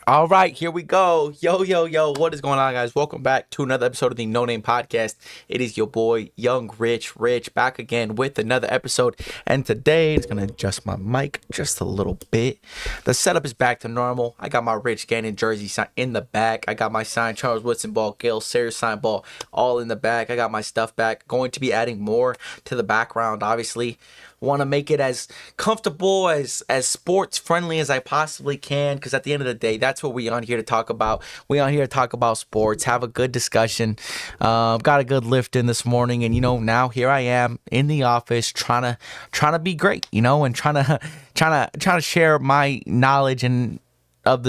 All right, here we go. Yo, what is going on, guys? Welcome back to another episode of the No Name Podcast. It is your boy, Young Rich, back again with another episode. And today, it's going to adjust my mic just a little bit. The setup is back to normal. I got my Rich Gannon jersey in the back. I got my signed Charles Woodson ball, Gale Sayers signed ball, all in the back. I got my stuff back. Going to be adding more to the background, obviously. Want to make it as comfortable, as sports friendly as I possibly can, because at the end of the day, that's what we on here to talk about. We on here to talk about sports, have a good discussion. Got a good lift in this morning, and now here I am in the office trying to be great, and trying to share my knowledge and of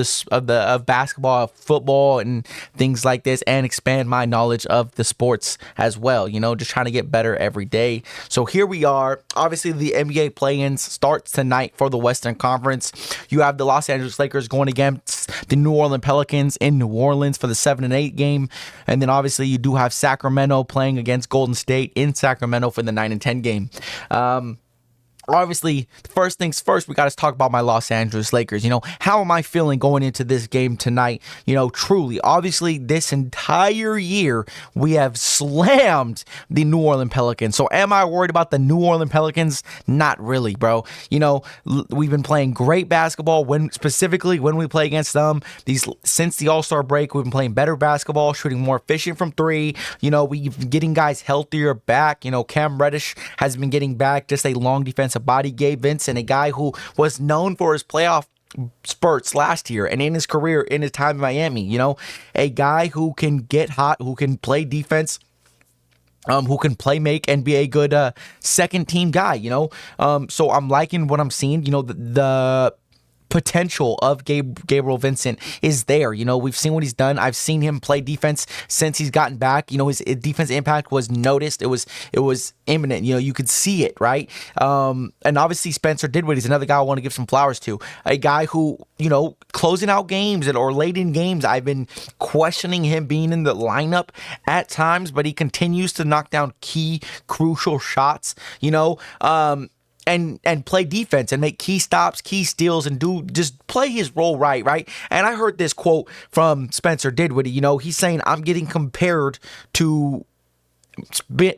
basketball, of football, and things like this, and expand my knowledge of the sports as well. Just trying to get better every day. So here we are. Obviously, the NBA play-ins starts tonight for the Western Conference. You have the Los Angeles Lakers going against the New Orleans Pelicans in New Orleans for the 7 and 8 game, and then obviously you do have Sacramento playing against Golden State in Sacramento for the 9 and 10 game. Obviously, first things first, we got to talk about my Los Angeles Lakers. How am I feeling going into this game tonight? Truly, obviously, this entire year, we have slammed the New Orleans Pelicans. So am I worried about the New Orleans Pelicans? Not really, bro. We've been playing great basketball specifically when we play against them. Since the All-Star break, we've been playing better basketball, shooting more efficient from three. We've been getting guys healthier back. Cam Reddish has been getting back, just a long defensive body. Gabe Vincent, a guy who was known for his playoff spurts last year and in his career, in his time in Miami, a guy who can get hot, who can play defense, who can make and be a good second team guy, so I'm liking what I'm seeing. The potential of Gabriel Vincent is there. We've seen what he's done. I've seen him play defense since he's gotten back. His defense impact was noticed. It was imminent. You could see it, right? And obviously Spencer Dinwiddie's another guy I want to give some flowers to. A guy who, closing out games or late in games, I've been questioning him being in the lineup at times, but he continues to knock down key, crucial shots. And play defense and make key stops, key steals, and just play his role right? And I heard this quote from Spencer Dinwiddie. He's saying, I'm getting compared to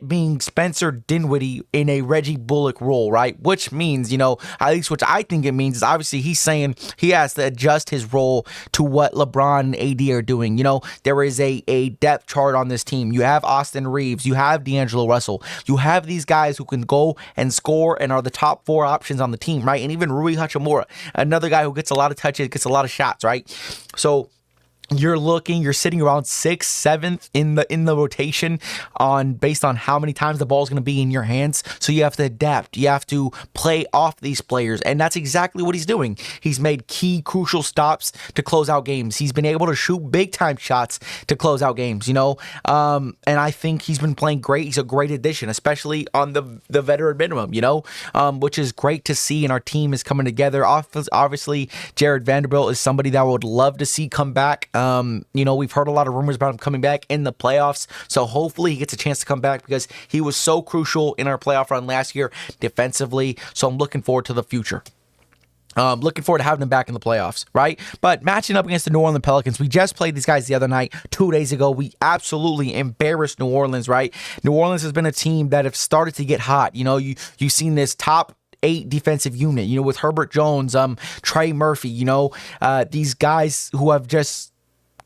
being Spencer Dinwiddie in a Reggie Bullock role, right? Which means, at least which I think it means, is obviously he's saying he has to adjust his role to what LeBron and AD are doing. There is a depth chart on this team. You have Austin Reeves, you have D'Angelo Russell, you have these guys who can go and score and are the top 4 options on the team, right? And even Rui Hachimura, another guy who gets a lot of touches, gets a lot of shots, right? So you're sitting around 6th, 7th in the rotation based on how many times the ball is going to be in your hands. So you have to adapt. You have to play off these players, and that's exactly what he's doing. He's made key, crucial stops to close out games. He's been able to shoot big time shots to close out games. And I think he's been playing great. He's a great addition, especially on the veteran minimum. Which is great to see. And our team is coming together. Obviously, Jared Vanderbilt is somebody that I would love to see come back. We've heard a lot of rumors about him coming back in the playoffs, so hopefully he gets a chance to come back because he was so crucial in our playoff run last year defensively, so I'm looking forward to the future. Looking forward to having them back in the playoffs, right? But matching up against the New Orleans Pelicans, we just played these guys the other night, 2 days ago. We absolutely embarrassed New Orleans, right? New Orleans has been a team that have started to get hot. You've seen this top 8 defensive unit, with Herbert Jones, Trey Murphy, these guys who have just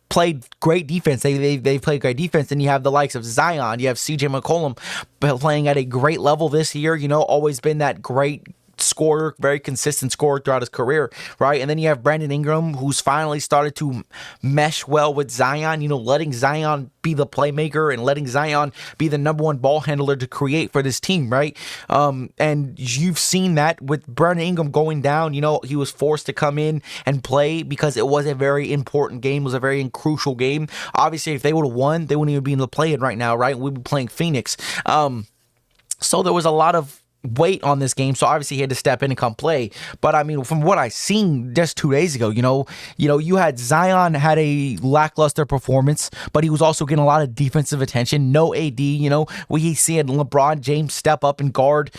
played great defense. They've played great defense. And you have the likes of Zion. You have CJ McCollum playing at a great level this year. Always been that great scorer, very consistent scorer throughout his career, right? And then you have Brandon Ingram, who's finally started to mesh well with Zion, letting Zion be the playmaker and letting Zion be the number 1 ball handler to create for this team, right? And you've seen that with Brandon Ingram going down. He was forced to come in and play because it was a very important game, it was a very crucial game. Obviously, if they would have won, they wouldn't even be in the play-in right now, right? We'd be playing Phoenix. So there was a lot of weight on this game, so obviously he had to step in and come play. But I mean, from what I seen just 2 days ago, you had Zion had a lackluster performance, but he was also getting a lot of defensive attention. No AD, we see LeBron James step up and guard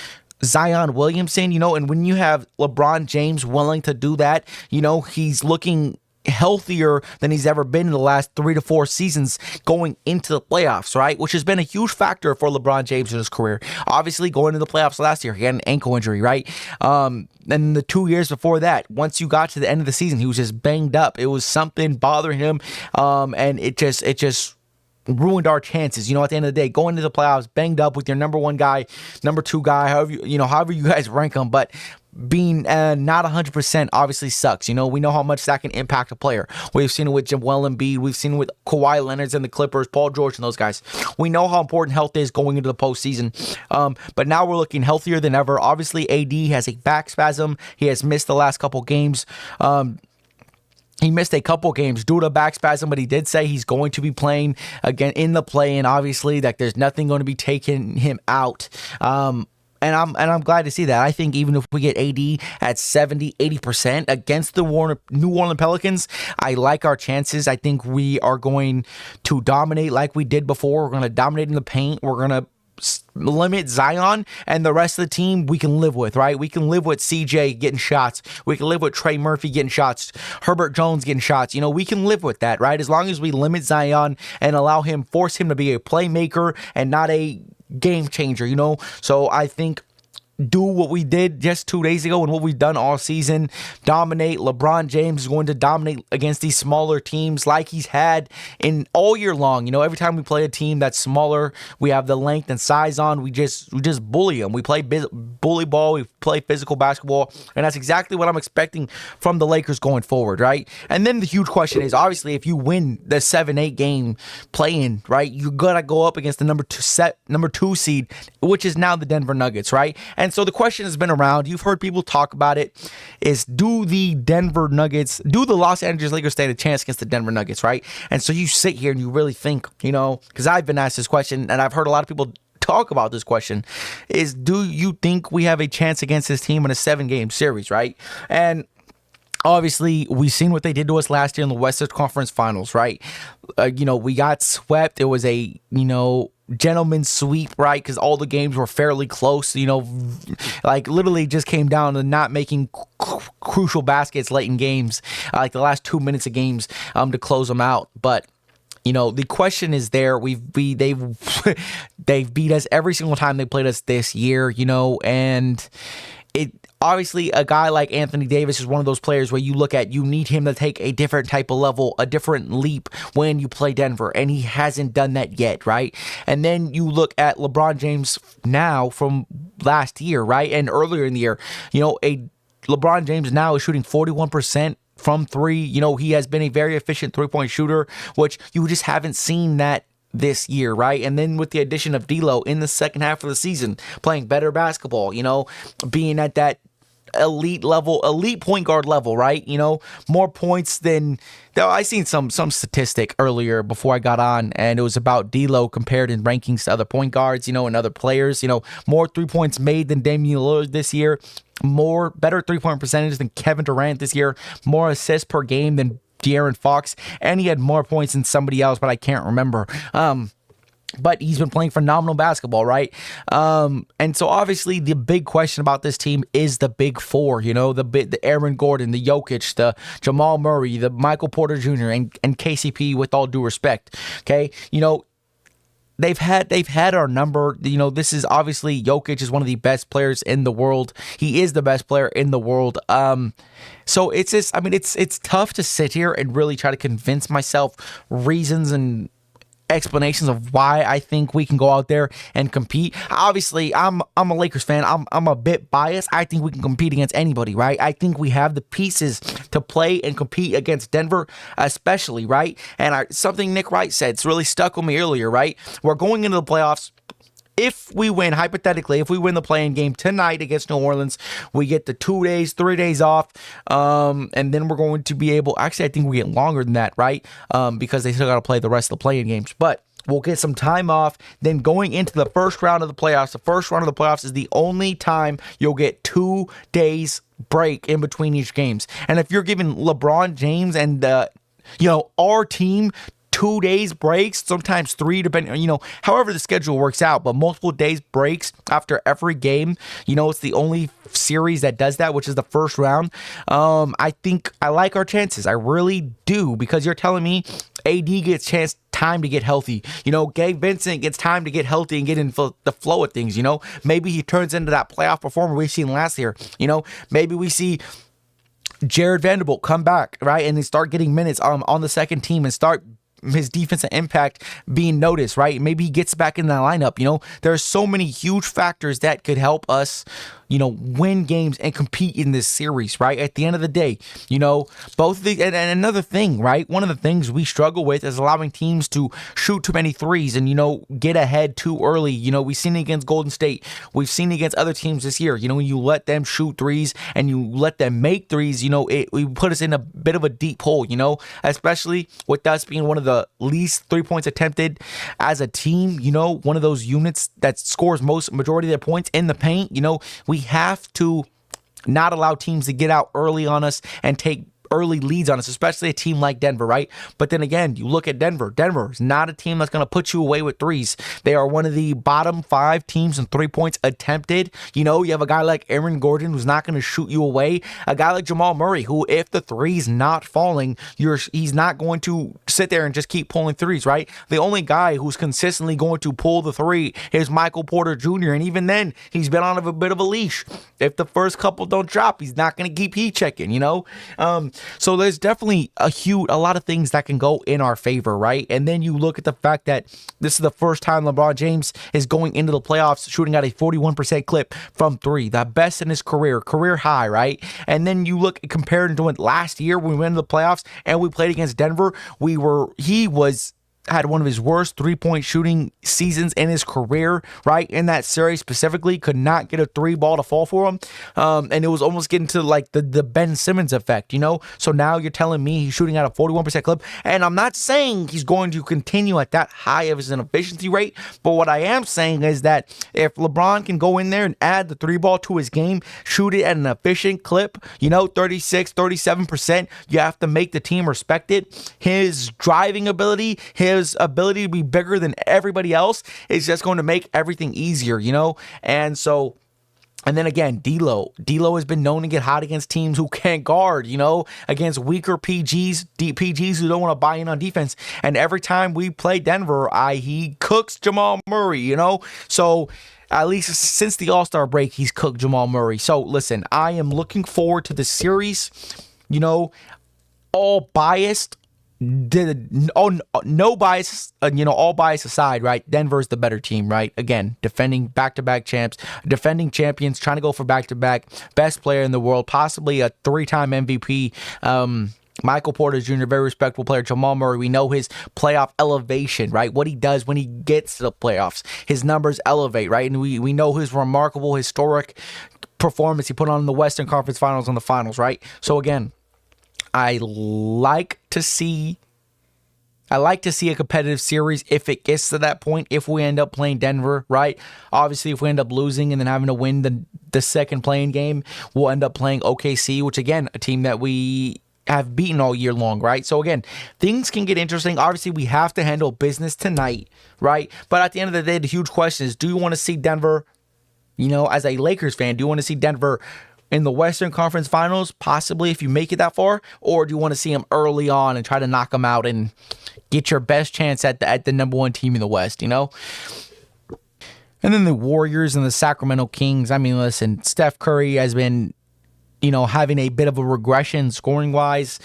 Zion Williamson, and when you have LeBron James willing to do that, he's looking healthier than he's ever been in the last 3 to 4 seasons going into the playoffs, right? Which has been a huge factor for LeBron James in his career. Obviously, going into the playoffs last year, he had an ankle injury, right? And the 2 years before that, once you got to the end of the season, he was just banged up. It was something bothering him, and it just ruined our chances. At the end of the day, going into the playoffs banged up with your number one guy, number two guy, however you guys rank them, but being not 100% obviously sucks. We know how much that can impact a player. We've seen it with Joel Embiid. We've seen it with Kawhi Leonard and the Clippers, Paul George and those guys. We know how important health is going into the postseason. But now we're looking healthier than ever. Obviously, AD has a back spasm. He has missed the last couple games. He missed a couple games due to back spasm, but he did say he's going to be playing again in the play-in. Obviously, that there's nothing going to be taking him out. And I'm glad to see that. I think even if we get AD at 70-80% against the New Orleans Pelicans, I like our chances. I think we are going to dominate like we did before. We're going to dominate in the paint. We're going to limit Zion, and the rest of the team we can live with, right? We can live with CJ getting shots. We can live with Trey Murphy getting shots, Herbert Jones getting shots. We can live with that, right? As long as we limit Zion and force him to be a playmaker and not a game changer, So I think do what we did just 2 days ago and what we've done all season. Dominate. LeBron James is going to dominate against these smaller teams like he's had in all year long. Every time we play a team that's smaller, we have the length and size on. We just bully them. We play bully ball. We play physical basketball, and that's exactly what I'm expecting from the Lakers going forward, right? And then the huge question is, obviously, if you win the 7-8 game play-in, right, you gotta go up against the number two seed, which is now the Denver Nuggets, right? And so the question has been around. You've heard people talk about it. Is do the Los Angeles Lakers stand a chance against the Denver Nuggets, right? And so you sit here and you really think, because I've been asked this question and I've heard a lot of people talk about this question, is do you think we have a chance against this team in a 7-game series, right? And obviously, we've seen what they did to us last year in the Western Conference Finals, right? We got swept. It was a, gentleman's sweep, right? Because all the games were fairly close, literally just came down to not making crucial baskets late in games, like the last 2 minutes of games to close them out. But the question is there. They've beat us every single time they played us this year, and it obviously a guy like Anthony Davis is one of those players where you need him to take a different type of level, a different leap when you play Denver, and he hasn't done that yet, right? And then you look at LeBron James now from last year, right? And earlier in the year, LeBron James now is shooting 41% from three. He has been a very efficient three-point shooter, which you just haven't seen that this year, right? And then with the addition of D'Lo in the second half of the season, playing better basketball, being at that elite point guard level, right? More points than I seen some statistic earlier before I got on, and it was about D'Lo compared in rankings to other point guards, and other players. More 3 points made than Damian Lillard this year, better 3-point percentage than Kevin Durant this year, more assists per game than De'Aaron Fox, and he had more points than somebody else, but I can't remember. But he's been playing phenomenal basketball, right? And so obviously the big question about this team is the big four, the Aaron Gordon, the Jokic, the Jamal Murray, the Michael Porter Jr., and KCP, with all due respect. Okay, They've had our number. This is obviously Jokic is one of the best players in the world. He is the best player in the world. So it's just, it's tough to sit here and really try to convince myself reasons and explanations of why I think we can go out there and compete. Obviously, I'm a Lakers fan. I'm a bit biased. I think we can compete against anybody, right? I think we have the pieces to play and compete against Denver, especially, right? And something Nick Wright said, it's really stuck with me earlier, right? We're going into the playoffs. If we win, hypothetically, if we win the play-in game tonight against New Orleans, we get the 3 days off, and then we're going to be able, actually, I think we get longer than that, right? Because they still got to play the rest of the play-in games, but we'll get some time off. Then going into the first round of the playoffs is the only time you'll get 2 days break in between each games. And if you're giving LeBron James and our team 2 days breaks, sometimes three, depending, however the schedule works out, but multiple days breaks after every game. It's the only series that does that, which is the first round. I think I like our chances. I really do, because you're telling me AD gets time to get healthy. Gabe Vincent gets time to get healthy and get in the flow of things. Maybe he turns into that playoff performer we've seen last year. Maybe we see Jared Vanderbilt come back, right, and then start getting minutes on the second team and start his defensive impact being noticed, right? Maybe he gets back in that lineup. There's so many huge factors that could help us, win games and compete in this series, right? At the end of the day, both the and another thing, right? One of the things we struggle with is allowing teams to shoot too many threes and, get ahead too early. We've seen it against Golden State. We've seen it against other teams this year. When you let them shoot threes and you let them make threes, we put us in a bit of a deep hole, especially with us being one of the least 3 points attempted as a team, one of those units that scores majority of their points in the paint. We have to not allow teams to get out early on us and take early leads on us, especially a team like Denver, right? But then again, you look at Denver. Denver is not a team that's going to put you away with threes. They are one of the bottom 5 teams in 3 points attempted. You have a guy like Aaron Gordon who's not going to shoot you away. A guy like Jamal Murray who, if the three's not falling, he's not going to sit there and just keep pulling threes, right? The only guy who's consistently going to pull the three is Michael Porter Jr., and even then, he's been on a bit of a leash. If the first couple don't drop, he's not going to keep heat checking, So there's definitely a lot of things that can go in our favor, right? And then you look at the fact that this is the first time LeBron James is going into the playoffs shooting at a 41% clip from three, the best in his career high, right? And then you look compared to it last year when we went into the playoffs and we played against Denver, had one of his worst 3-point shooting seasons in his career, right? In that series specifically, could not get a 3 ball to fall for him. And it was almost getting to like the Ben Simmons effect, So now you're telling me he's shooting at a 41% clip. And I'm not saying he's going to continue at that high of an efficiency rate. But what I am saying is that if LeBron can go in there and add the 3 ball to his game, shoot it at an efficient clip, 36, 37%, you have to make the team respect it. His driving ability, his ability to be bigger than everybody else is just going to make everything easier, And then again, D'Lo has been known to get hot against teams who can't guard, against weaker PGs who don't want to buy in on defense. And every time we play Denver, he cooks Jamal Murray, So at least since the All-Star break, he's cooked Jamal Murray. So listen, I am looking forward to this series, all biased. No bias, all bias aside, right? Denver's the better team, right? Again, defending back-to-back champs, defending champions, trying to go for back-to-back, best player in the world, possibly a 3-time MVP. Michael Porter Jr., very respectable player. Jamal Murray, we know his playoff elevation, right? What he does when he gets to the playoffs. His numbers elevate, right? And we know his remarkable, historic performance he put on in the Western Conference Finals and the Finals, right? So again, I like to see a competitive series if it gets to that point, if we end up playing Denver, right? Obviously, if we end up losing and then having to win the second playing game, we'll end up playing OKC, which again, a team that we have beaten all year long, right? So again, things can get interesting. Obviously, we have to handle business tonight, right? But at the end of the day, the huge question is, do you want to see Denver, as a Lakers fan, do you want to see Denver in the Western Conference Finals, possibly if you make it that far, or do you want to see them early on and try to knock them out and get your best chance at the number 1 team in the West, And then the Warriors and the Sacramento Kings. I mean, listen, Steph Curry has been having a bit of a regression scoring-wise,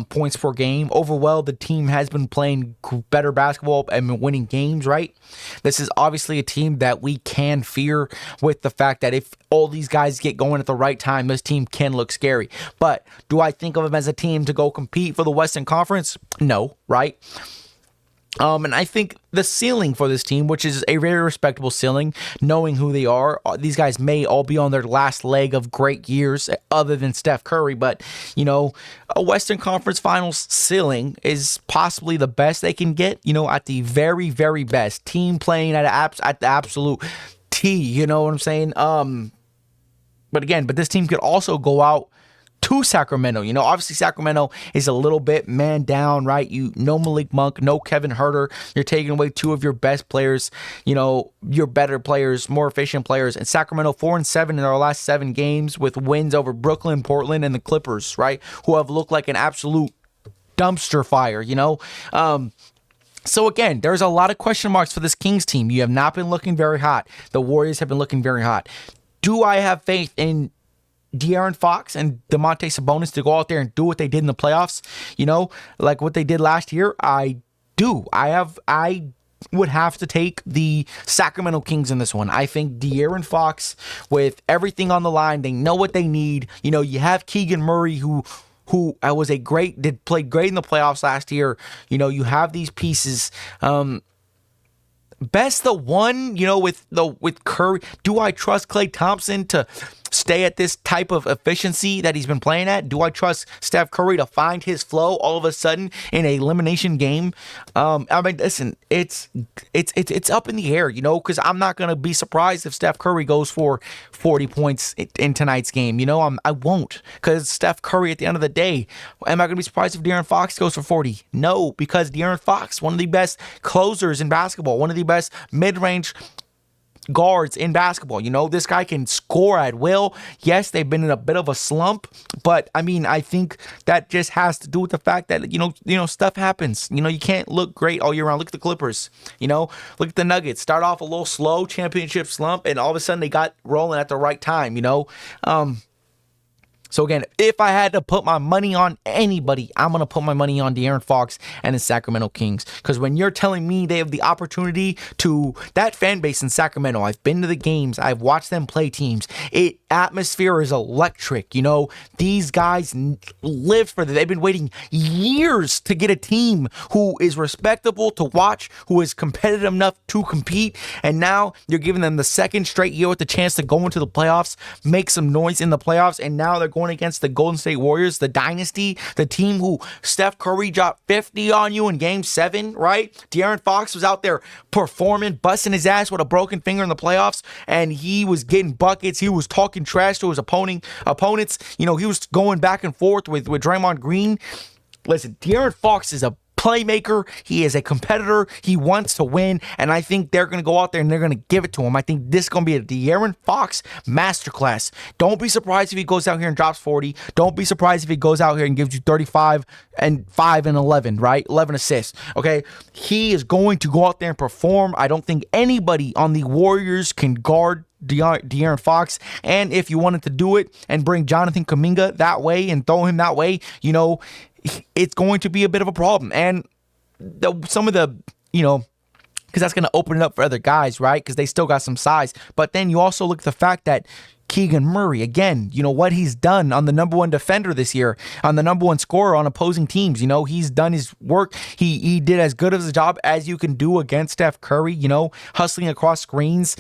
points per game. Overall, the team has been playing better basketball and been winning games, right? This is obviously a team that we can fear with the fact that if all these guys get going at the right time, this team can look scary. But do I think of them as a team to go compete for the Western Conference? No, right? And I think the ceiling for this team, which is a very respectable ceiling, knowing who they are, these guys may all be on their last leg of great years other than Steph Curry, but, a Western Conference Finals ceiling is possibly the best they can get, at the very, very best. Team playing at the absolute T, you know what I'm saying? But this team could also go out to Sacramento. Obviously Sacramento is a little bit man down, right? No Malik Monk, no Kevin Huerter. You're taking away two of your best players, your better players, more efficient players. And Sacramento 4-7 in their last 7 games with wins over Brooklyn, Portland, and the Clippers, right? Who have looked like an absolute dumpster fire, So again, there's a lot of question marks for this Kings team. You have not been looking very hot. The Warriors have been looking very hot. Do I have faith in De'Aaron Fox and Domantas Sabonis to go out there and do what they did in the playoffs? Like what they did last year? I do. I would have to take the Sacramento Kings in this one. I think De'Aaron Fox, with everything on the line, they know what they need. You have Keegan Murray, who played great in the playoffs last year. You have these pieces. Best the one, with Curry. Do I trust Klay Thompson to stay at this type of efficiency that he's been playing at? Do I trust Steph Curry to find his flow all of a sudden in an elimination game? Listen, it's up in the air, because I'm not going to be surprised if Steph Curry goes for 40 points in tonight's game. I won't, because Steph Curry at the end of the day. Am I going to be surprised if De'Aaron Fox goes for 40? No, because De'Aaron Fox, one of the best closers in basketball, one of the best mid-range guards in basketball. This guy can score at will. Yes, they've been in a bit of a slump, but I think that just has to do with the fact that stuff happens. You can't look great all year round. Look at the Clippers. Look at the Nuggets. Start off a little slow, championship slump, and all of a sudden they got rolling at the right time. So again, if I had to put my money on anybody, I'm going to put my money on De'Aaron Fox and the Sacramento Kings. Because when you're telling me they have the opportunity to, that fan base in Sacramento, I've been to the games, I've watched them play teams. Atmosphere is electric. These guys live for that. They've been waiting years to get a team who is respectable to watch, who is competitive enough to compete. And now you're giving them the second straight year with the chance to go into the playoffs, make some noise in the playoffs. And now they're going against the Golden State Warriors, the dynasty, the team who Steph Curry dropped 50 on you in Game 7, right? De'Aaron Fox was out there performing, busting his ass with a broken finger in the playoffs, and he was getting buckets. He was talking trash to his opponents. He was going back and forth with Draymond Green. Listen, De'Aaron Fox is a playmaker. He is a competitor. He wants to win, and I think they're going to go out there and they're going to give it to him. I think this is going to be a De'Aaron Fox masterclass. Don't be surprised if he goes out here and drops 40. Don't be surprised if he goes out here and gives you 35 and 5 and 11, right? 11 assists, okay? He is going to go out there and perform. I don't think anybody on the Warriors can guard De'Aaron Fox. And if you wanted to do it and bring Jonathan Kuminga that way and throw him that way, it's going to be a bit of a problem. And some of the, because that's going to open it up for other guys, right? Because they still got some size. But then you also look at the fact that Keegan Murray, again, what he's done on the number one defender this year, on the number one scorer on opposing teams. He's done his work. He did as good of a job as you can do against Steph Curry, hustling across screens.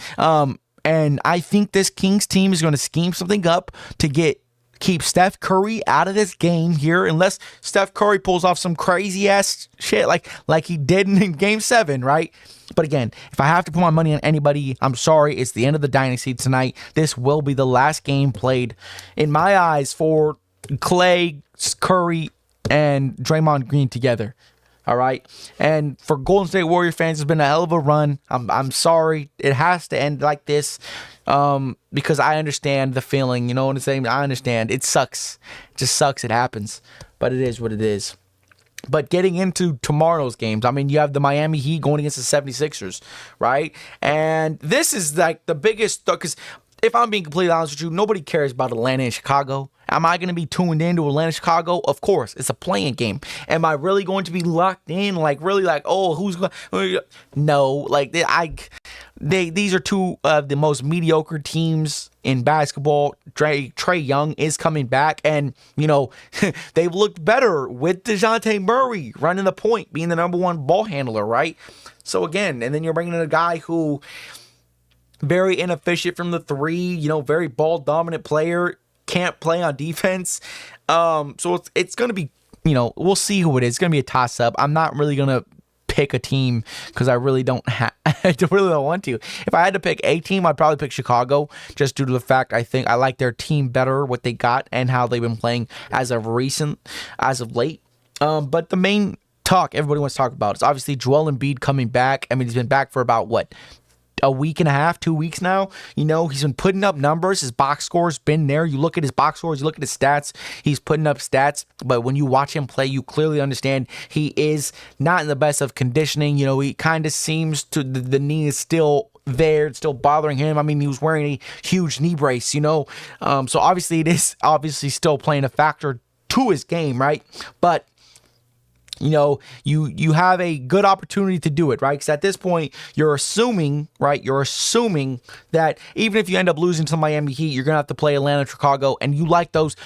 And I think this Kings team is going to scheme something up to keep Steph Curry out of this game here, unless Steph Curry pulls off some crazy ass shit like he did in Game 7, right? But again, if I have to put my money on anybody, I'm sorry, it's the end of the dynasty tonight. This will be the last game played, in my eyes, for Klay, Curry, and Draymond Green together. All right. And for Golden State Warrior fans, it's been a hell of a run. I'm sorry. It has to end like this. Because I understand the feeling, you know what I'm saying? I understand. It sucks. It just sucks. It happens. But it is what it is. But getting into tomorrow's games, you have the Miami Heat going against the 76ers, right? And this is like the biggest, because if I'm being completely honest with you, nobody cares about Atlanta and Chicago. Am I going to be tuned in to Atlanta, Chicago? Of course. It's a playing game. Am I really going to be locked in? Who's going? No. These are two of the most mediocre teams in basketball. Trae Young is coming back, and they've looked better with DeJounte Murray running the point, being the number one ball handler, right? So again, and then you're bringing in a guy who very inefficient from the three, very ball dominant player, can't play on defense. So it's going to be, we'll see who it is. It's going to be a toss up. I'm not really going to pick a team because I really don't I really don't want to. If I had to pick a team, I'd probably pick Chicago, just due to the fact I think I like their team better, what they got, and how they've been playing as of late. But the main talk everybody wants to talk about is obviously Joel Embiid coming back. I mean, he's been back for about what, a week and a half, 2 weeks now. He's been putting up numbers. His box score's been there. You look at his box scores, you look at his stats, he's putting up stats. But when you watch him play, you clearly understand he is not in the best of conditioning. He kind of seems to, the knee is still there. It's still bothering him. I mean, he was wearing a huge knee brace, so obviously it is still playing a factor to his game, right? But you have a good opportunity to do it, right? Because at this point, you're assuming that even if you end up losing to Miami Heat, you're going to have to play Atlanta, Chicago, and you like those.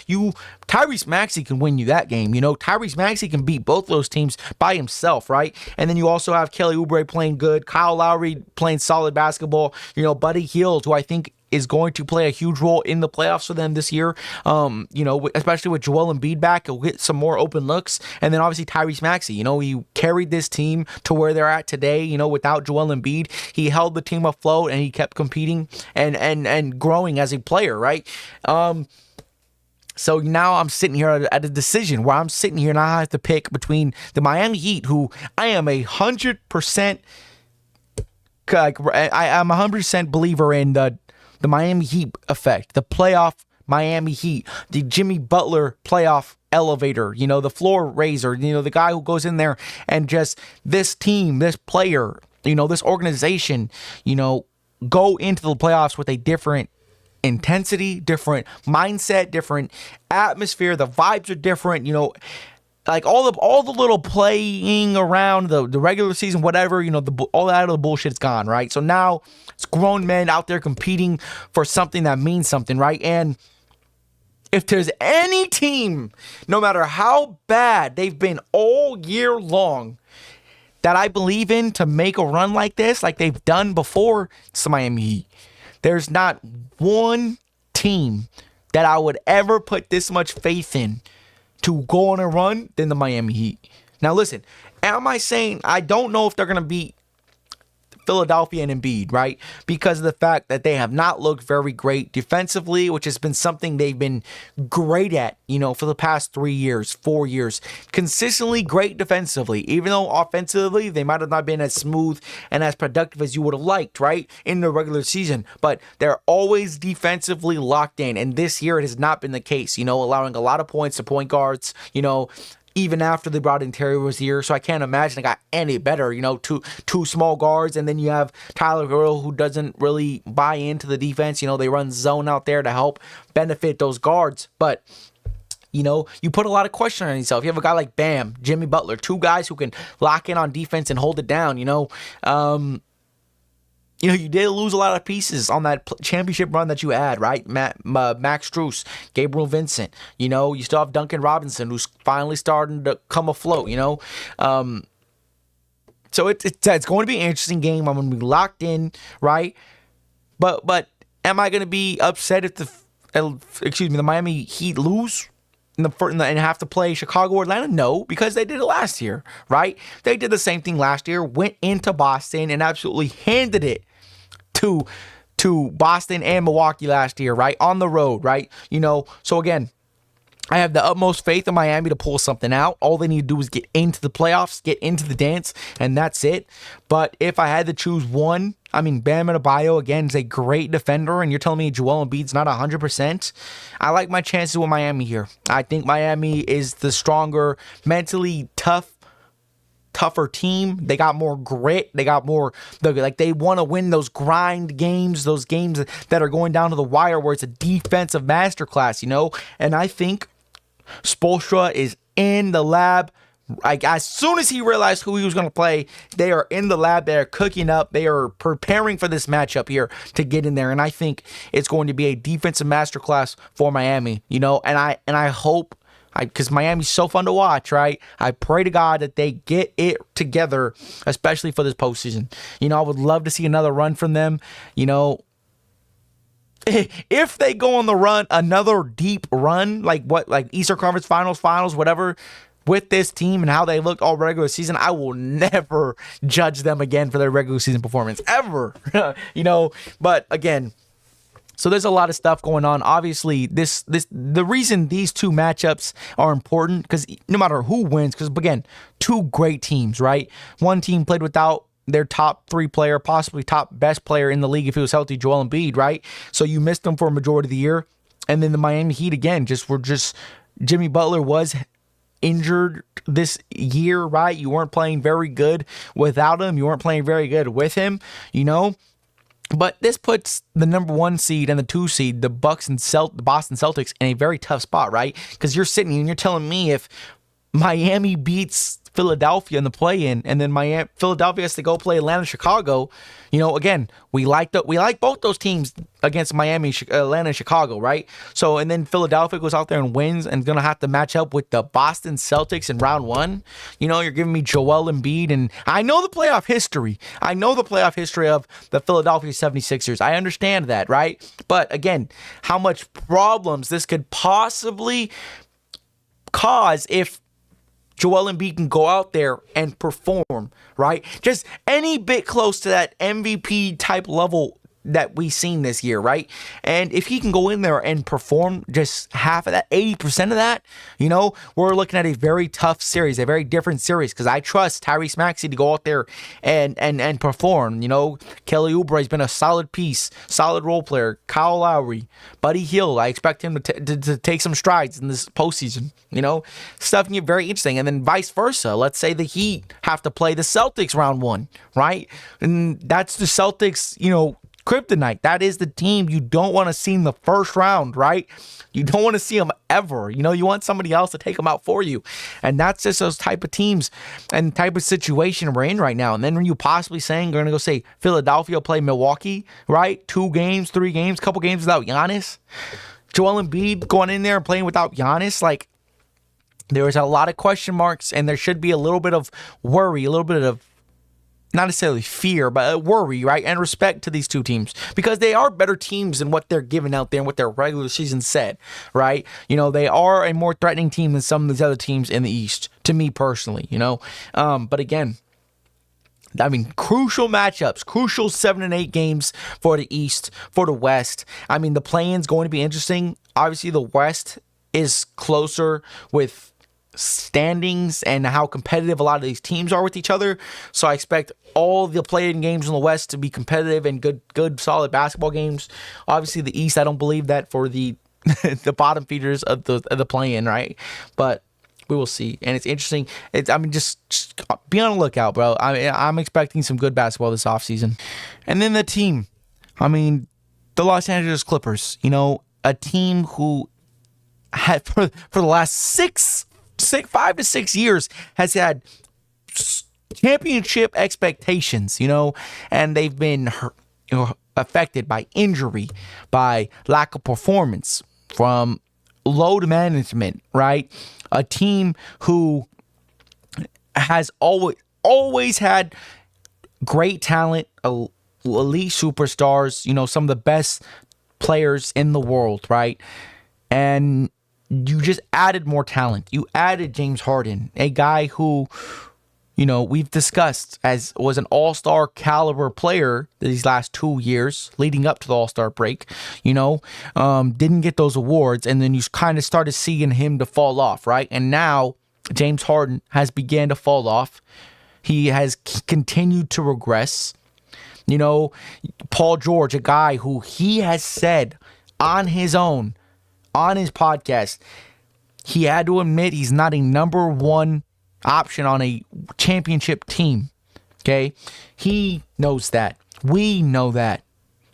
Tyrese Maxey can win you that game. Tyrese Maxey can beat both those teams by himself, right? And then you also have Kelly Oubre playing good, Kyle Lowry playing solid basketball, Buddy Hield, who I think is going to play a huge role in the playoffs for them this year. Especially with Joel Embiid back, he'll get some more open looks. And then obviously Tyrese Maxey, he carried this team to where they're at today. Without Joel Embiid, he held the team afloat and he kept competing and growing as a player, right? So now I'm sitting here at a decision where I'm sitting here and I have to pick between the Miami Heat, who I am 100%, I'm 100% believer in the Miami Heat effect, the playoff Miami Heat, the Jimmy Butler playoff elevator, the floor raiser, the guy who goes in there and just this team, this player, this organization, go into the playoffs with a different intensity, different mindset, different atmosphere. The vibes are different, like all the little playing around the regular season, whatever, all that other bullshit's gone, right? So now it's grown men out there competing for something that means something, right? And if there's any team, no matter how bad they've been all year long, that I believe in to make a run like this, like they've done before, it's the Miami Heat. There's not one team that I would ever put this much faith in to go on a run than the Miami Heat. Now listen, am I saying I don't know if they're going to beat Philadelphia and Embiid, right? Because of the fact that they have not looked very great defensively, which has been something they've been great at, for the past 4 years. Consistently great defensively, even though offensively they might have not been as smooth and as productive as you would have liked, right? In the regular season. But they're always defensively locked in. And this year it has not been the case, allowing a lot of points to point guards, even after they brought in Terry Rozier. So I can't imagine it got any better, two small guards. And then you have Tyler Hero, who doesn't really buy into the defense. They run zone out there to help benefit those guards. But, you put a lot of question on yourself. You have a guy like Bam, Jimmy Butler, two guys who can lock in on defense and hold it down, you did lose a lot of pieces on that championship run that you had, right? Max Strus, Gabriel Vincent. You still have Duncan Robinson, who's finally starting to come afloat. So it's going to be an interesting game. I'm going to be locked in, right? But am I going to be upset if the Miami Heat lose and have to play Chicago or Atlanta? No, because they did it last year, right? They did the same thing last year. Went into Boston and absolutely handed it to Boston and Milwaukee last year, right? On the road, right? So again, I have the utmost faith in Miami to pull something out. All they need to do is get into the playoffs, get into the dance, and that's it. But if I had to choose one, Bam Adebayo, again, is a great defender, and you're telling me Joel Embiid's not 100%? I like my chances with Miami here. I think Miami is the stronger, mentally tougher team. They got more grit. They got more, they want to win those grind games, those games that are going down to the wire where it's a defensive masterclass, And I think Spoelstra is in the lab. As soon as he realized who he was going to play, they are in the lab. They are cooking up. They are preparing for this matchup here to get in there. And I think it's going to be a defensive masterclass for Miami, And I hope, because Miami's so fun to watch, right? I pray to God that they get it together, especially for this postseason. I would love to see another run from them. If they go on the run, another deep run, like Eastern Conference Finals, whatever, with this team and how they looked all regular season, I will never judge them again for their regular season performance ever. But again, so there's a lot of stuff going on. Obviously, the reason these two matchups are important, because no matter who wins, because again, two great teams, right? One team played without their top 3 player, possibly top best player in the league if he was healthy, Joel Embiid, right? So you missed them for a majority of the year. And then the Miami Heat, again, Jimmy Butler was injured this year, right? You weren't playing very good without him. You weren't playing very good with him, But this puts the number 1 seed and the 2 seed, the Boston Celtics, in a very tough spot, right? Because you're sitting and you're telling me if Miami beats Philadelphia in the play-in, and then Philadelphia has to go play Atlanta, Chicago. Again, we like both those teams against Miami, Atlanta, and Chicago, right? So, and then Philadelphia goes out there and wins, and is gonna have to match up with the Boston Celtics in round 1. You're giving me Joel Embiid, and I know the playoff history. I know the playoff history of the Philadelphia 76ers. I understand that, right? But again, how much problems this could possibly cause if Joel Embiid can go out there and perform, right? Just any bit close to that MVP type level that we've seen this year, right? And if he can go in there and perform just half of that, 80% of that, we're looking at a very tough series, a very different series, because I trust Tyrese Maxey to go out there and perform. Kelly Oubre's been a solid piece, solid role player. Kyle Lowry, Buddy Hield, I expect him to take some strides in this postseason. Stuff can get very interesting. And then vice versa. Let's say the Heat have to play the Celtics round 1, right? And that's the Celtics, kryptonite. That is the team you don't want to see in the first round, right? You don't want to see them ever. You want somebody else to take them out for you. And that's just those type of teams and type of situation we're in right now. And then when you possibly saying you're going to go say Philadelphia play Milwaukee, right? 2 games, 3 games, couple games without Giannis. Joel Embiid going in there and playing without Giannis, there is a lot of question marks, and there should be a little bit of worry, a little bit of not necessarily fear, but worry, right? And respect to these two teams, because they are better teams than what they're giving out there and what their regular season said, right? They are a more threatening team than some of these other teams in the East, to me personally, But again, crucial matchups, crucial 7 and 8 games for the East, for the West. The play-in's going to be interesting. Obviously, the West is closer with standings and how competitive a lot of these teams are with each other. So I expect all the play-in games in the West to be competitive and good, solid basketball games. Obviously, the East, I don't believe that for the the bottom feeders of the play-in, right? But we will see, and it's interesting. Just be on the lookout, bro. I'm expecting some good basketball this offseason. And then the team, the Los Angeles Clippers. A team who had for the last 5 to 6 years has had championship expectations, and they've been affected by injury, by lack of performance, from load management, right? A team who has always had great talent, elite superstars, some of the best players in the world, right? And you just added more talent. You added James Harden, a guy who, we've discussed was an all-star caliber player these last 2 years leading up to the all-star break, didn't get those awards. And then you kind of started seeing him to fall off, right? And now James Harden has began to fall off. He has continued to regress. Paul George, a guy who he has said on his own, on his podcast, he had to admit he's not a number 1 option on a championship team. Okay? He knows that. We know that.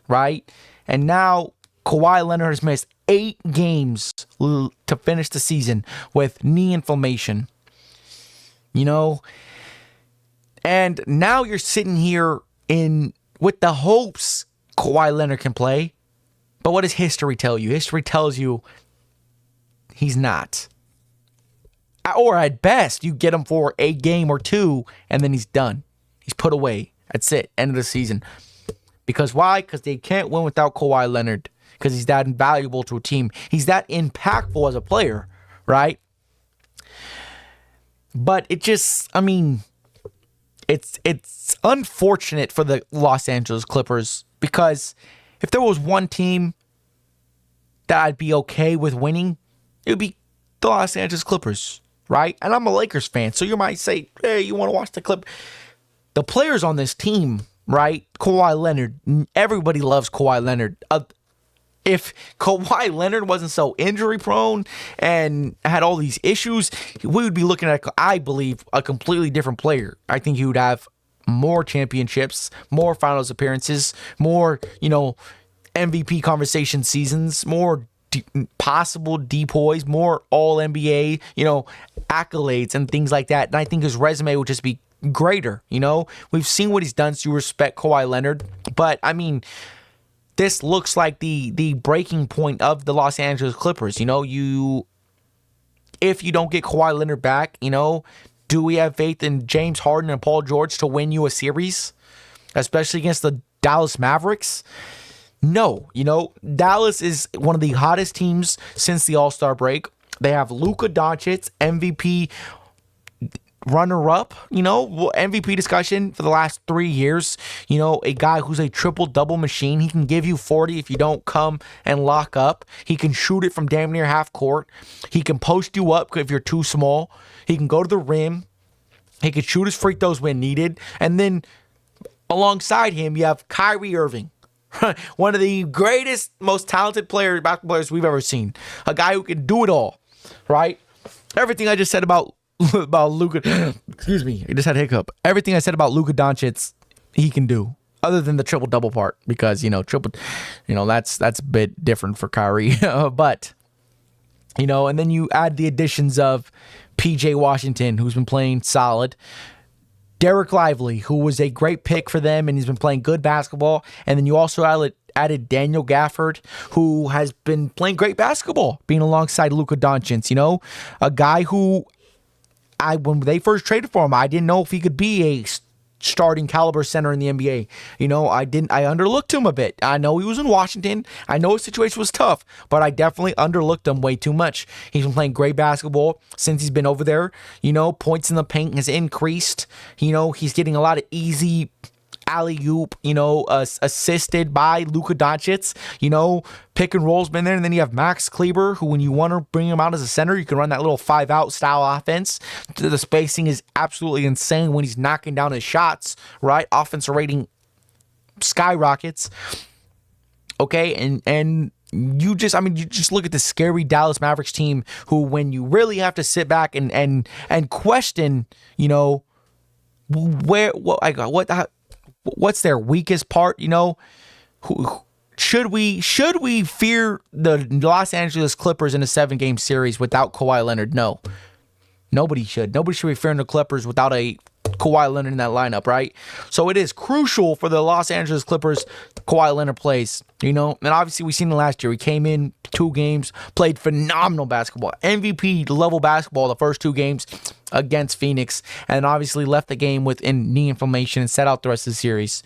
Right? And now Kawhi Leonard has missed 8 games to finish the season with knee inflammation. And now you're sitting here with the hopes Kawhi Leonard can play. But what does history tell you? History tells you he's not. Or at best, you get him for a game or 2, and then he's done. He's put away. That's it. End of the season. Because why? Because they can't win without Kawhi Leonard. Because he's that invaluable to a team. He's that impactful as a player, right? But it just, I mean, it's unfortunate for the Los Angeles Clippers because if there was one team that I'd be okay with winning, it would be the Los Angeles Clippers, right? And I'm a Lakers fan, so you might say, hey, you want to watch the Clip? The players on this team, right? Kawhi Leonard, everybody loves Kawhi Leonard. If Kawhi Leonard wasn't so injury prone and had all these issues, we would be looking at, I believe, a completely different player. I think he would have more championships, more finals appearances, more, MVP conversation seasons, more possible depoys, more all NBA, accolades and things like that. And I think his resume would just be greater. We've seen what he's done, so you respect Kawhi Leonard. But I mean, this looks like the breaking point of the Los Angeles Clippers. If you don't get Kawhi Leonard back, do we have faith in James Harden and Paul George to win you a series, especially against the Dallas Mavericks? No. Dallas is one of the hottest teams since the All-Star break. They have Luka Doncic, MVP runner-up, MVP discussion for the last 3 years. A guy who's a triple-double machine. He can give you 40 if you don't come and lock up. He can shoot it from damn near half court. He can post you up if you're too small. He can go to the rim. He can shoot his free throws when needed. And then alongside him, you have Kyrie Irving. One of the greatest, most talented basketball players we've ever seen. A guy who can do it all, right? Everything I just said about Luka, excuse me, I just had a hiccup. Everything I said about Luka Doncic, he can do, other than the triple-double part, because, that's a bit different for Kyrie. But, and then you add the additions of PJ Washington, who's been playing solid. Derek Lively, who was a great pick for them, and he's been playing good basketball. And then you also added Daniel Gafford, who has been playing great basketball, being alongside Luka Doncic. A guy who, when they first traded for him, I didn't know if he could be a starting caliber center in the NBA. I underlooked him a bit. I know he was in Washington. I know his situation was tough, but I definitely underlooked him way too much. He's been playing great basketball since he's been over there. Points in the paint has increased. He's getting a lot of easy alley-oop, assisted by Luka Doncic. Pick and roll's been there. And then you have Max Kleber, who when you want to bring him out as a center, you can run that little 5-out style offense. The spacing is absolutely insane when he's knocking down his shots, right? Offensive rating skyrockets. Okay, and you just look at the scary Dallas Mavericks team, who when you really have to sit back and question, what's their weakest part? Should we fear the Los Angeles Clippers in a 7-game series without Kawhi Leonard? No. Nobody should. Nobody should be fearing the Clippers without a Kawhi Leonard in that lineup, right? So it is crucial for the Los Angeles Clippers Kawhi Leonard plays, and obviously we've seen it last year. He came in 2 games, played phenomenal basketball, MVP level basketball the first 2 games against Phoenix, and obviously left the game with knee inflammation and set out the rest of the series.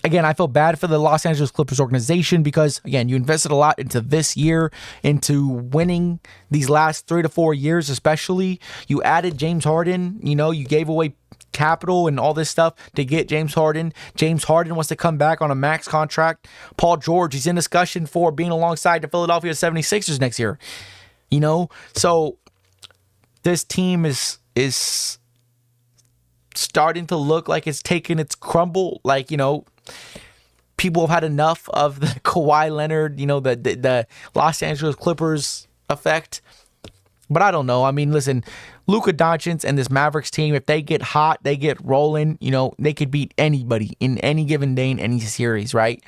Again, I feel bad for the Los Angeles Clippers organization because, again, you invested a lot into this year, into winning these last 3 to 4 years especially. You added James Harden. You gave away capital and all this stuff to get James Harden. James Harden wants to come back on a max contract. Paul George, he's in discussion for being alongside the Philadelphia 76ers next year. So this team is starting to look like it's taking its crumble. People have had enough of the Kawhi Leonard, the Los Angeles Clippers effect. But I don't know. I mean, listen, Luka Doncic and this Mavericks team, if they get hot, they get rolling, they could beat anybody in any given day in any series, right?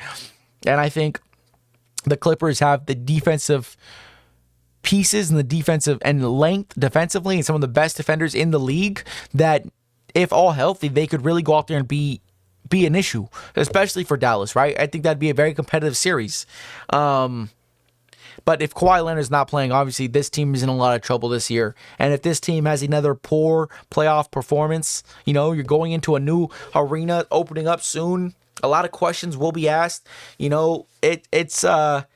And I think the Clippers have the defensive pieces and the defensive and length defensively and some of the best defenders in the league that, if all healthy, they could really go out there and be an issue, especially for Dallas, right? I think that'd be a very competitive series. But if Kawhi Leonard's not playing, obviously this team is in a lot of trouble this year. And if this team has another poor playoff performance, you're going into a new arena opening up soon. A lot of questions will be asked. It's a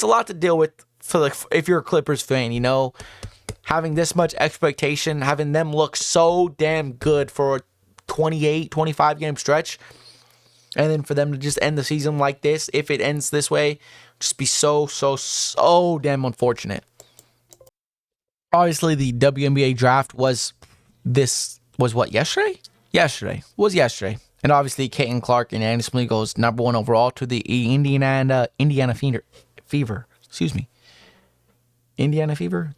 lot to deal with for like if you're a Clippers fan, having this much expectation, having them look so damn good for a 28, 25 game stretch, and then for them to just end the season like this, if it ends this way, just be so, so, so damn unfortunate. Obviously, the WNBA draft was what, yesterday? Yesterday. And obviously, Caitlin Clark unanimously goes number 1 overall to the Indiana Fever. Excuse me. Indiana Fever?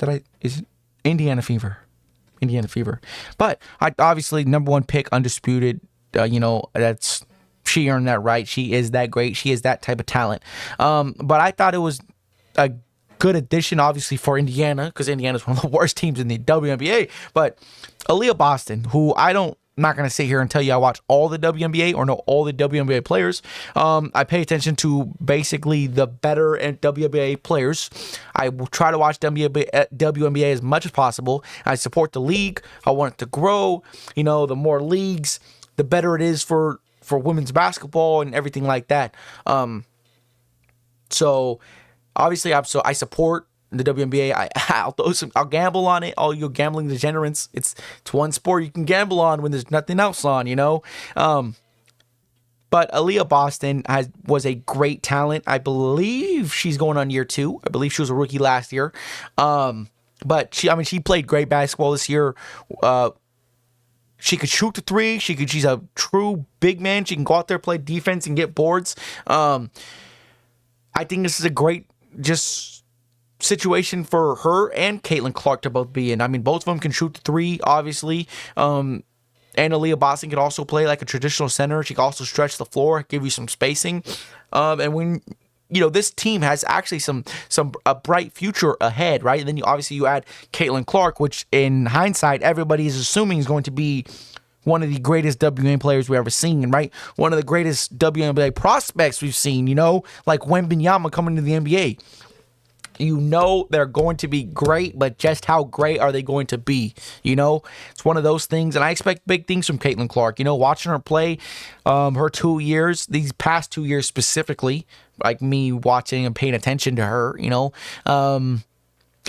Indiana Fever. But obviously, number 1 pick, undisputed. That's she earned that right. She is that great. She is that type of talent. But I thought it was a good addition, obviously, for Indiana, because Indiana is one of the worst teams in the WNBA. But Aaliyah Boston, who I'm not going to sit here and tell you I watch all the WNBA or know all the WNBA players. I pay attention to basically the better WNBA players. I will try to watch WNBA as much as possible. I support the league. I want it to grow. The more leagues, the better it is for women's basketball and everything like that. So obviously, I support the WNBA. I'll gamble on it. All you gambling degenerates. It's one sport you can gamble on when there's nothing else on. But Aaliyah Boston was a great talent. I believe she's going on year 2. I believe she was a rookie last year. But she played great basketball this year. She could shoot the 3. She's a true big man. She can go out there, play defense, and get boards. I think this is a great situation for her and Caitlin Clark to both be in. Both of them can shoot the 3, obviously. And Aaliyah Boston can also play like a traditional center. She can also stretch the floor, give you some spacing. And when this team has actually a bright future ahead, right? And then you add Caitlin Clark, which in hindsight everybody is assuming is going to be one of the greatest WNBA players we've ever seen, right? One of the greatest WNBA prospects we've seen, like Wembanyama coming to the NBA. They're going to be great, but just how great are they going to be? It's one of those things, and I expect big things from Caitlin Clark. Watching her play, her 2 years, these past 2 years specifically, like me watching and paying attention to her,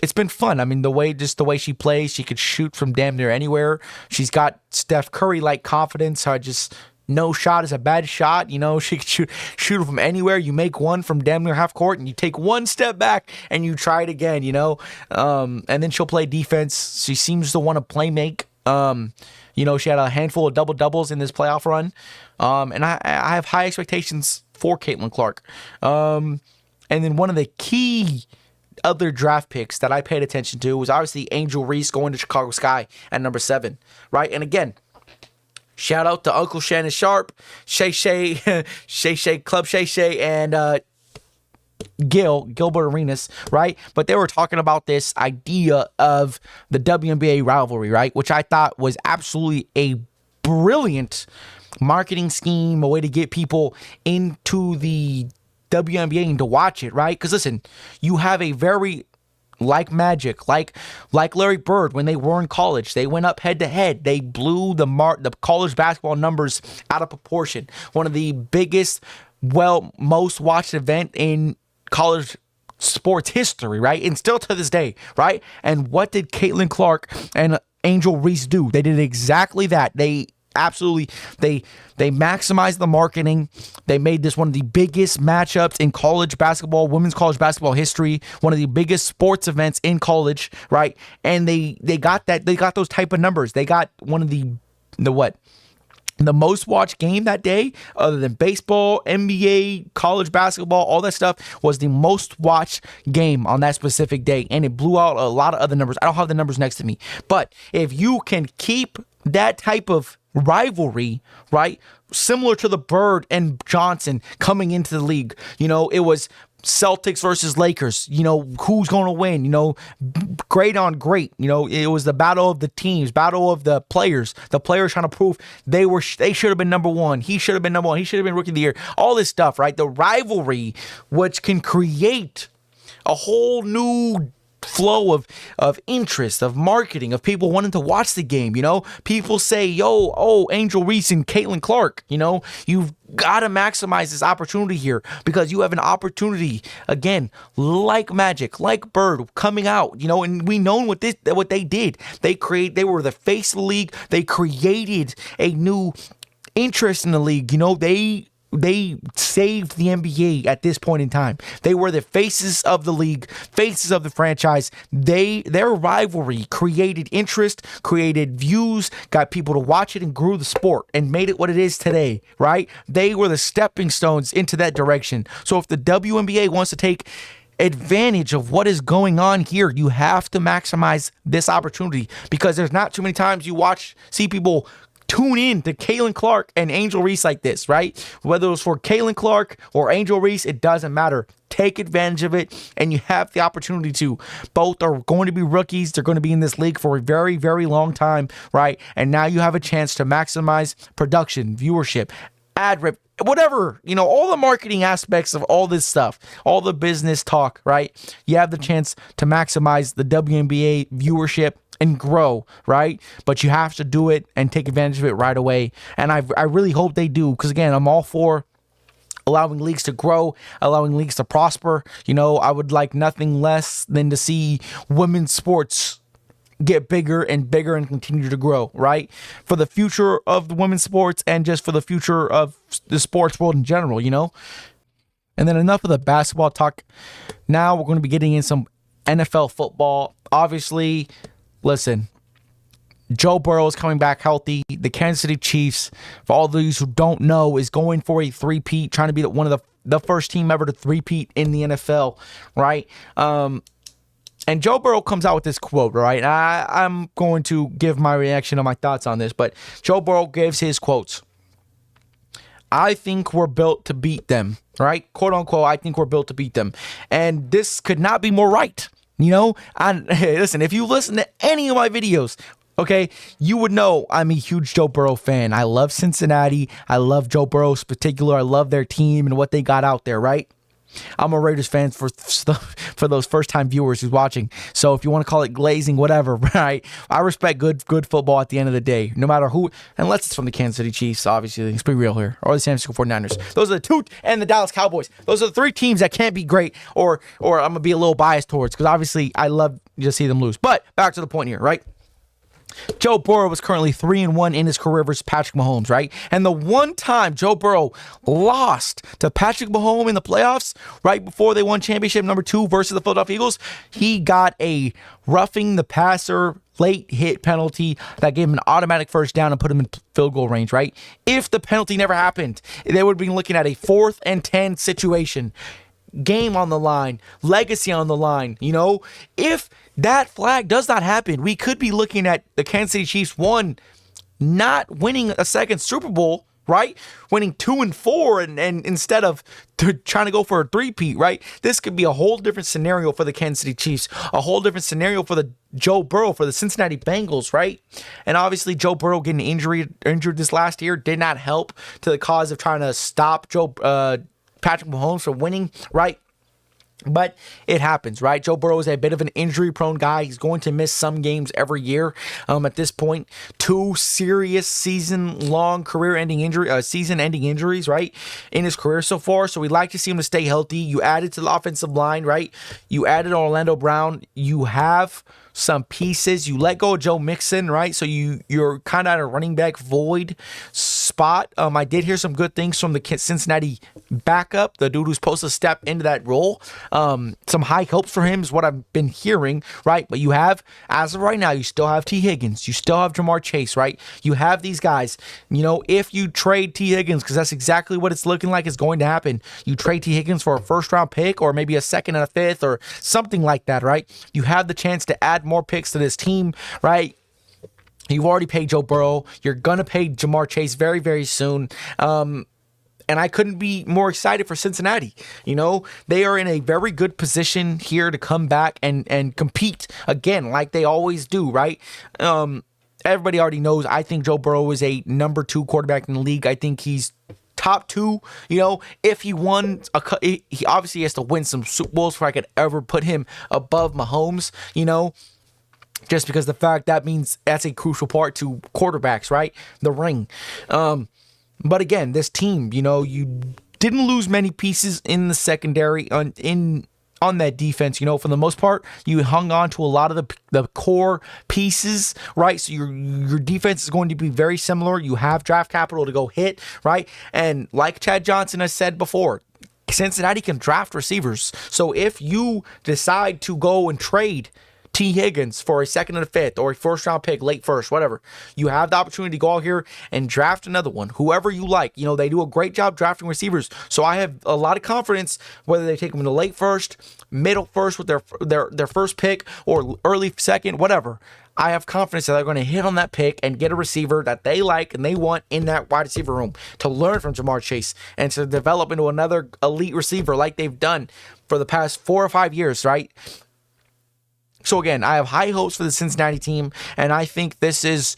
it's been fun. The way she plays, she could shoot from damn near anywhere. She's got Steph Curry-like confidence. No shot is a bad shot. She could shoot from anywhere. You make one from damn near half court and you take one step back and you try it again, and then she'll play defense. She seems to want to play make. She had a handful of double-doubles in this playoff run. And I have high expectations for Caitlin Clark. And then one of the key other draft picks that I paid attention to was obviously Angel Reese going to Chicago Sky at number 7, right? And again, shout out to Uncle Shannon Sharp, Shay Club Shay, and Gilbert Arenas, right? But they were talking about this idea of the WNBA rivalry, right? Which I thought was absolutely a brilliant marketing scheme, a way to get people into the WNBA and to watch it, right? Because listen, you have a very like Magic, like Larry Bird when they were in college. They went up head to head. They blew the college basketball numbers out of proportion. One of the biggest, most watched event in college sports history, right? And still to this day, right? And what did Caitlin Clark and Angel Reese do? They did exactly that. They maximized the marketing. They made this one of the biggest matchups in college basketball, women's college basketball history, one of the biggest sports events in college, right? And they got those type of numbers. They got one of the most watched game that day, other than baseball, NBA, college basketball, all that stuff, was the most watched game on that specific day. And it blew out a lot of other numbers. I don't have the numbers next to me. But if you can keep that type of rivalry, right, similar to the Bird and Johnson coming into the league, it was Celtics versus Lakers, who's going to win, great on great, it was the battle of the teams, battle of the players trying to prove they should have been number 1. He should have been number 1. He should have been rookie of the year, all this stuff, right? The rivalry, which can create a whole new flow of interest, of marketing, of people wanting to watch the game. People say, Angel Reese and Caitlin Clark, you've got to maximize this opportunity here, because you have an opportunity again, like Magic, like Bird coming out, and we know what they did. They were the face of the league. They created a new interest in the league. They saved the NBA at this point in time. They were the faces of the league, faces of the franchise. Their rivalry created interest, created views, got people to watch it, and grew the sport and made it what it is today, right? They were the stepping stones into that direction. So if the WNBA wants to take advantage of what is going on here, you have to maximize this opportunity, because there's not too many times you see people tune in to Caitlin Clark and Angel Reese like this, right? Whether it was for Caitlin Clark or Angel Reese, it doesn't matter. Take advantage of it, and you have the opportunity to. Both are going to be rookies. They're going to be in this league for a very, very long time, right? And now you have a chance to maximize production, viewership, ad rep, whatever, all the marketing aspects of all this stuff, all the business talk, right? You have the chance to maximize the WNBA viewership and grow, right? But you have to do it and take advantage of it right away. And I really hope they do, because again, I'm all for allowing leagues to grow, allowing leagues to prosper. I would like nothing less than to see women's sports get bigger and bigger and continue to grow, right? For the future of the women's sports, and just for the future of the sports world in general, And then enough of the basketball talk. Now we're going to be getting in some NFL football. Obviously, listen, Joe Burrow is coming back healthy. The Kansas City Chiefs, for all those who don't know, is going for a three-peat, trying to be one of the first team ever to three-peat in the NFL, right? And Joe Burrow comes out with this quote, right? I'm going to give my reaction and my thoughts on this, but Joe Burrow gives his quotes. I think we're built to beat them, right? Quote unquote, I think we're built to beat them. And this could not be more right. Hey, listen, if you listen to any of my videos, okay, you would know I'm a huge Joe Burrow fan. I love Cincinnati. I love Joe Burrow in particular. I love their team and what they got out there, right? I'm a Raiders fan for those first-time viewers who's watching. So if you want to call it glazing, whatever, right? I respect good football at the end of the day, no matter who, unless it's from the Kansas City Chiefs, obviously. Let's be real here. Or the San Francisco 49ers. Those are the two, and the Dallas Cowboys. Those are the three teams that can't be great, or I'm going to be a little biased towards, because obviously I love to see them lose. But back to the point here, right? Joe Burrow was currently 3-1 in his career versus Patrick Mahomes, right? And the one time Joe Burrow lost to Patrick Mahomes in the playoffs, right before they won championship number 2 versus the Philadelphia Eagles, he got a roughing the passer late hit penalty that gave him an automatic first down and put him in field goal range, right? If the penalty never happened, they would have been looking at a 4th and 10 situation. Game on the line, legacy on the line. If that flag does not happen, we could be looking at the Kansas City Chiefs not winning a second Super Bowl, right? Winning 2 and 4, and instead of trying to go for a three-peat, right? This could be a whole different scenario for the Kansas City Chiefs, a whole different scenario for the Joe Burrow, for the Cincinnati Bengals, right? And obviously Joe Burrow getting injured this last year did not help to the cause of trying to stop Patrick Mahomes from winning, right? But it happens, right? Joe Burrow is a bit of an injury-prone guy. He's going to miss some games every year. At this point, 2 serious season-ending injuries, right, in his career so far. So we'd like to see him to stay healthy. You added to the offensive line, right? You added Orlando Brown. You have some pieces. You let go of Joe Mixon, right? So you're kind of at a running back void spot. I did hear some good things from the Cincinnati backup, the dude who's supposed to step into that role. Some high hopes for him is what I've been hearing, right? But you have, as of right now, you still have T. Higgins. You still have Jamar Chase, right? You have these guys. If you trade T. Higgins, because that's exactly what it's looking like is going to happen, you trade T. Higgins for a first-round pick or maybe a second and a fifth or something like that, right? You have the chance to add more picks to this team, right? You've already paid Joe Burrow. You're going to pay Jamar Chase very, very soon. And I couldn't be more excited for Cincinnati. They are in a very good position here to come back and compete again like they always do, right? Everybody already knows I think Joe Burrow is a number 2 quarterback in the league. I think he's top two. If he won, he obviously has to win some Super Bowls before I could ever put him above Mahomes. Just because the fact that means that's a crucial part to quarterbacks, right? The ring. But again, this team, you didn't lose many pieces in the secondary on that defense. For the most part, you hung on to a lot of the core pieces, right? So your defense is going to be very similar. You have draft capital to go hit, right? And like Chad Johnson has said before, Cincinnati can draft receivers. So if you decide to go and trade T. Higgins for a second and a fifth or a first round pick, late first, whatever, you have the opportunity to go out here and draft another one, whoever you like. They do a great job drafting receivers. So I have a lot of confidence whether they take them in the late first, middle first with their first pick, or early second, whatever. I have confidence that they're going to hit on that pick and get a receiver that they like and they want in that wide receiver room to learn from Jamar Chase and to develop into another elite receiver like they've done for the past 4 or 5 years, right? So again, I have high hopes for the Cincinnati team, and I think this is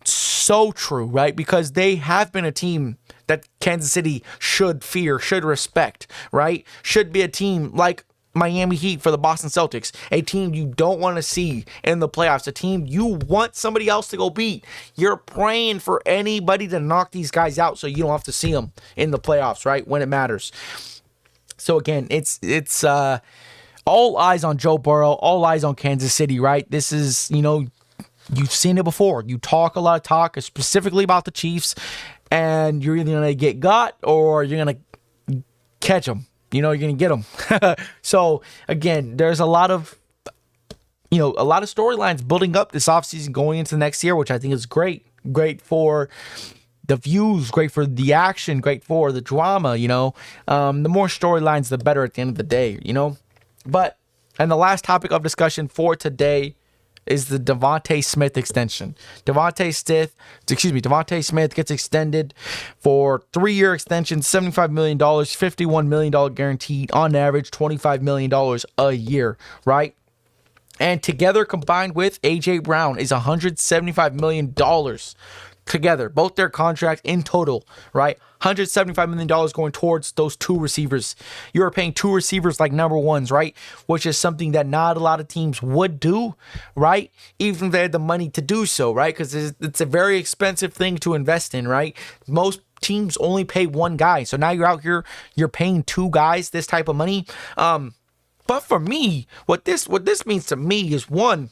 so true, right? Because they have been a team that Kansas City should fear, should respect, right? Should be a team like Miami Heat for the Boston Celtics, a team you don't want to see in the playoffs, a team you want somebody else to go beat. You're praying for anybody to knock these guys out so you don't have to see them in the playoffs, right? When it matters. So again, it's all eyes on Joe Burrow, all eyes on Kansas City, right? This is, you've seen it before. You talk a lot of talk, specifically about the Chiefs, and you're either going to get got or you're going to catch them. You're going to get them. So, again, there's a lot of storylines building up this offseason going into next year, which I think is great. Great for the views, great for the action, great for the drama, The more storylines, the better at the end of the day, And the last topic of discussion for today is the Devontae Smith extension. Devontae Smith gets extended for 3-year extension, $75 million, $51 million guaranteed, on average $25 million a year, right? And together, combined with A.J. Brown, is $175 million together. Both their contracts in total, right? $175 million going towards those two receivers. You're paying two receivers like number ones, right? Which is something that not a lot of teams would do, right? Even if they had the money to do so, right? Because it's a very expensive thing to invest in, right? Most teams only pay one guy. So now you're out here, you're paying two guys this type of money. But for me, what this means to me is, one,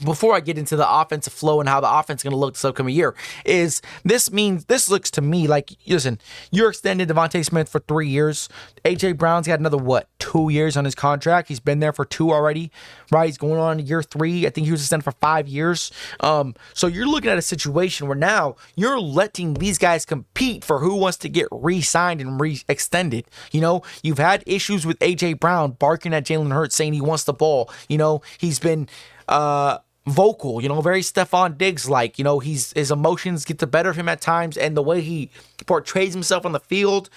before I get into the offensive flow and how the offense is going to look this upcoming year, is this looks to me like, listen, you're extended Devontae Smith for 3 years. A.J. Brown's got another, 2 years on his contract. He's been there for 2 already, right? He's going on year 3. I think he was extended for 5 years. So you're looking at a situation where now you're letting these guys compete for who wants to get re-signed and re-extended. You've had issues with A.J. Brown barking at Jalen Hurts saying he wants the ball. He's been vocal, very Stephon Diggs-like. His emotions get the better of him at times, and the way he portrays himself on the field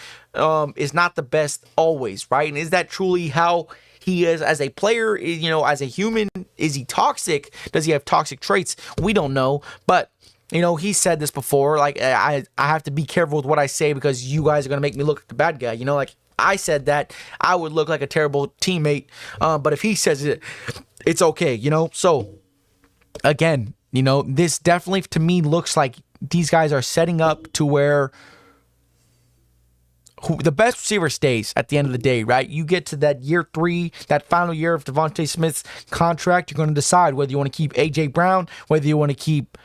is not the best always, right? And is that truly how he is as a player? As a human, is he toxic? Does he have toxic traits? We don't know, but he said this before, like, I have to be careful with what I say because you guys are going to make me look like the bad guy, like I said that I would look like a terrible teammate, but if he says it, it's okay, so again, this definitely to me looks like these guys are setting up to where the best receiver stays at the end of the day, right? You get to that year 3, that final year of Devontae Smith's contract, you're going to decide whether you want to keep A.J. Brown, whether you want to keep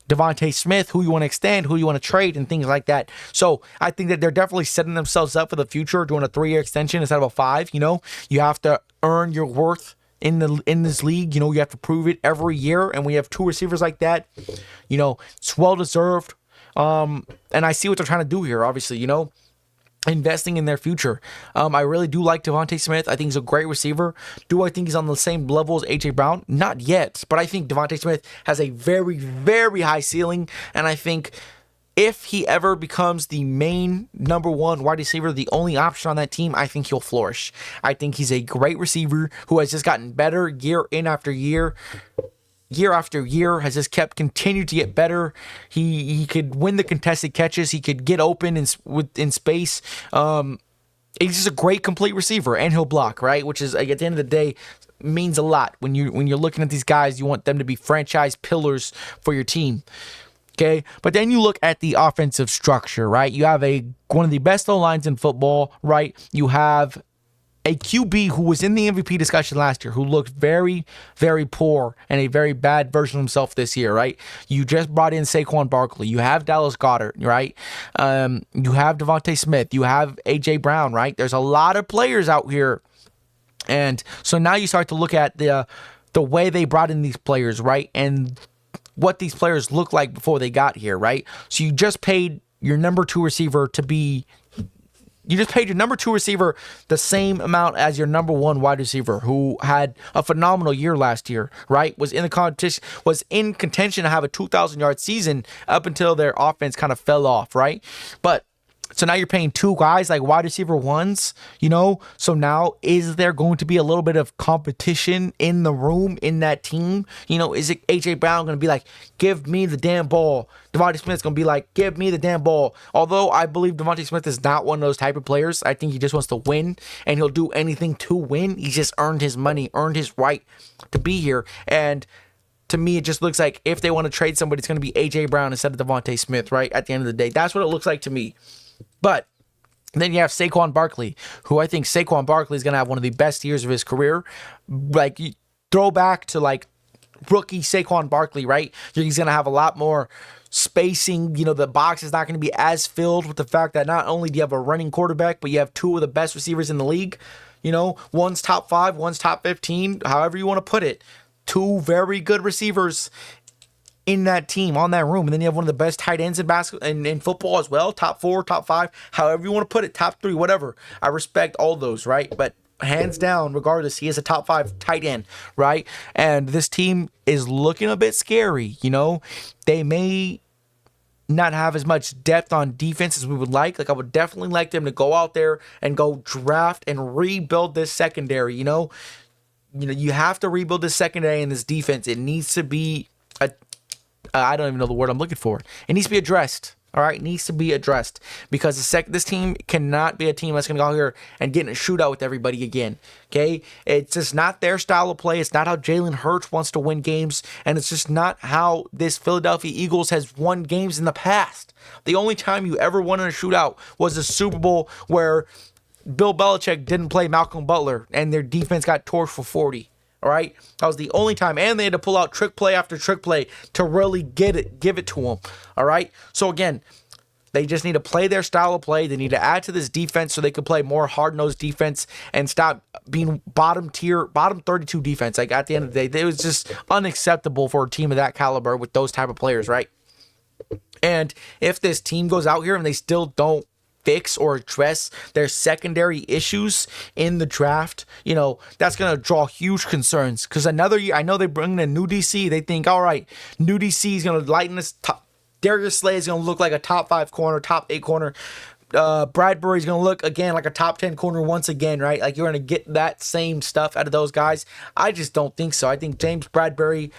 Devontae Smith, who you want to extend, who you want to trade, and things like that. So I think that they're definitely setting themselves up for the future, doing a 3-year extension instead of a 5. You have to earn your worth in this league. You have to prove it every year, and we have 2 receivers like that. It's well deserved. And I see what they're trying to do here, obviously, investing in their future. I really do like Devontae Smith. I think he's a great receiver. Do I think he's on the same level as A.J. Brown? Not yet, but I think Devontae Smith has a very, very high ceiling, and I think if he ever becomes the main number 1 wide receiver, the only option on that team, I think he'll flourish. I think he's a great receiver who has just gotten better year in after year. year after year has just continued to get better. He could win the contested catches. He could get open in space. He's just a great complete receiver, and he'll block, right? Which is, like, at the end of the day, means a lot when you're looking at these guys. You want them to be franchise pillars for your team. Okay, but then you look at the offensive structure, right? You have one of the best O-lines in football, right? You have a QB who was in the MVP discussion last year, who looked very, very poor and a very bad version of himself this year, right? You just brought in Saquon Barkley. You have Dallas Goedert, right? You have Devontae Smith. You have A.J. Brown, right? There's a lot of players out here. And so now you start to look at the way they brought in these players, right? And what these players look like before they got here, right? So you just paid your number two receiver the same amount as your number one wide receiver, who had a phenomenal year last year, right? Was in the competition, was in contention to have a 2,000-yard season up until their offense kind of fell off, right? But so now you're paying two guys like wide receiver ones, So now is there going to be a little bit of competition in the room, in that team? Is it A.J. Brown going to be like, give me the damn ball? Devontae Smith's going to be like, give me the damn ball. Although I believe Devontae Smith is not one of those type of players. I think he just wants to win, and he'll do anything to win. He's just earned his money, earned his right to be here. And to me, it just looks like if they want to trade somebody, it's going to be A.J. Brown instead of Devontae Smith, right? At the end of the day, that's what it looks like to me. But then you have Saquon Barkley, who I think Saquon Barkley is going to have one of the best years of his career. Like, you throw back to like rookie Saquon Barkley, right? He's going to have a lot more spacing. The box is not going to be as filled with the fact that not only do you have a running quarterback, but you have two of the best receivers in the league. One's top 5, one's top 15, however you want to put it. Two very good receivers in that team, on that room. And then you have one of the best tight ends in basketball and in football as well. Top 4, top 5, however you want to put it, top 3, whatever. I respect all those, right? But hands down, regardless, he is a top 5 tight end, right? And this team is looking a bit scary. They may not have as much depth on defense as we would like. Like, I would definitely like them to go out there and go draft and rebuild this secondary. You have to rebuild this secondary and this defense. It needs to be I don't even know the word I'm looking for. It needs to be addressed. All right, it needs to be addressed because this team cannot be a team that's going to go out here and get in a shootout with everybody again. Okay, it's just not their style of play. It's not how Jalen Hurts wants to win games, and it's just not how this Philadelphia Eagles has won games in the past. The only time you ever won in a shootout was the Super Bowl where Bill Belichick didn't play Malcolm Butler and their defense got torched for 40. All right, that was the only time, and they had to pull out trick play after trick play to really give it to them. All right, so again, they just need to play their style of play. They need to add to this defense so they can play more hard-nosed defense and stop being bottom 32 defense. Like, at the end of the day, it was just unacceptable for a team of that caliber with those type of players, right? And if this team goes out here and they still don't fix or address their secondary issues in the draft, that's going to draw huge concerns. Because another year, I know they bring in a new DC. They think, all right, new DC is going to lighten this top. Darius Slay is going to look like a top 5 corner, top 8 corner. Bradbury is going to look, again, like a top 10 corner once again, right? Like, you're going to get that same stuff out of those guys. I just don't think so. I think James Bradbury,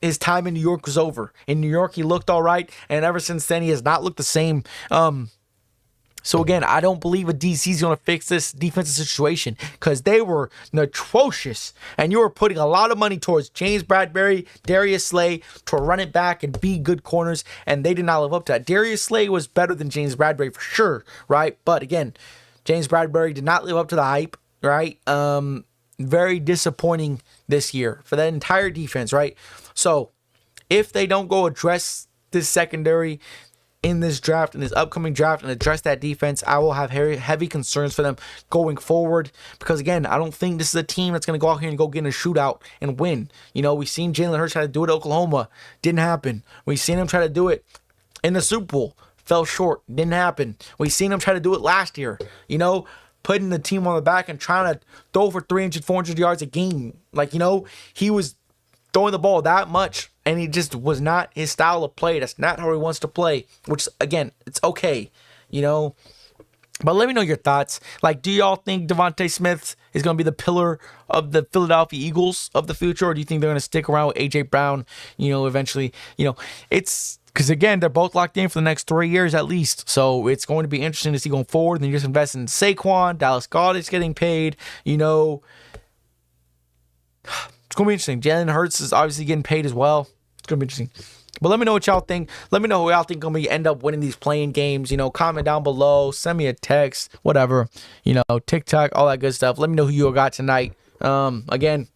his time in New York was over. In New York, he looked all right. And ever since then, he has not looked the same. So again, I don't believe a DC is going to fix this defensive situation because they were atrocious. And you were putting a lot of money towards James Bradbury, Darius Slay to run it back and be good corners. And they did not live up to that. Darius Slay was better than James Bradbury for sure, right? But again, James Bradbury did not live up to the hype, right? Very disappointing this year for that entire defense, right? So if they don't go address this secondary in this draft, in this upcoming draft, and address that defense, I will have heavy concerns for them going forward. Because again, I don't think this is a team that's going to go out here and go get in a shootout and win. We've seen Jalen Hurts try to do it at Oklahoma. Didn't happen. We've seen him try to do it in the Super Bowl. Fell short. Didn't happen. We've seen him try to do it last year. Putting the team on the back and trying to throw for 300, 400 yards a game. He was throwing the ball that much, and he just was not his style of play. That's not how he wants to play, which, again, it's okay, But let me know your thoughts. Like, do y'all think Devontae Smith is going to be the pillar of the Philadelphia Eagles of the future, or do you think they're going to stick around with A.J. Brown, eventually? It's because, again, they're both locked in for the next 3 years at least. So it's going to be interesting to see going forward. Then you just invest in Saquon. Dallas Goedert's getting paid. It's going to be interesting. Jalen Hurts is obviously getting paid as well. It's going to be interesting. But let me know what y'all think. Let me know who y'all think going to end up winning these playing games. Comment down below. Send me a text. Whatever. TikTok, all that good stuff. Let me know who you got tonight. Again,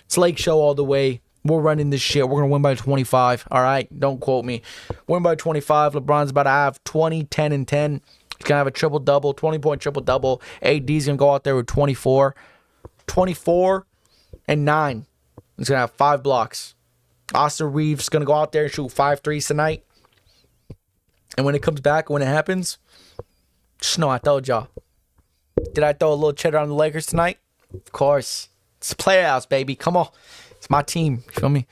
it's Lake Show all the way. We're running this shit. We're going to win by 25. All right? Don't quote me. Win by 25. LeBron's about to have 20, 10, and 10. He's going to have a triple-double, 20-point triple-double. AD's going to go out there with 24. 24 and 9. He's going to have 5 blocks. Austin Reeves going to go out there and shoot 5 threes tonight. And when it comes back, when it happens, just know I told y'all. Did I throw a little cheddar on the Lakers tonight? Of course. It's the playoffs, baby. Come on. It's my team. You feel me?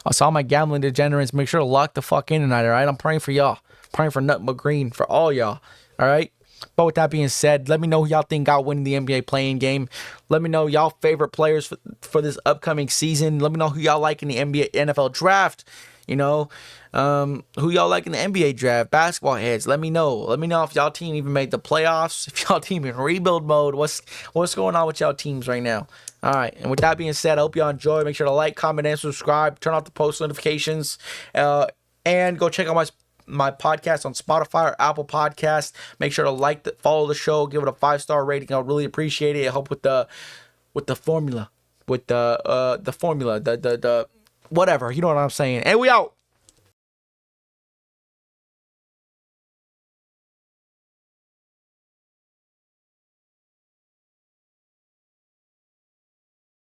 I saw my gambling degenerates. Make sure to lock the fuck in tonight, all right? I'm praying for y'all. Praying for Nut McGreen, for all y'all, all right? But with that being said, let me know who y'all think got winning the NBA playing game. Let me know y'all favorite players for this upcoming season. Let me know who y'all like in the NFL draft. Who y'all like in the NBA draft. Basketball heads. Let me know. Let me know if y'all team even made the playoffs. If y'all team in rebuild mode. What's going on with y'all teams right now? All right. And with that being said, I hope y'all enjoy. Make sure to like, comment, and subscribe. Turn off the post notifications. And go check out my podcast on Spotify or Apple Podcasts. Make sure to follow the show, give it a 5-star rating. I'll really appreciate it. I hope with the formula, the whatever, you know what I'm saying. And we out.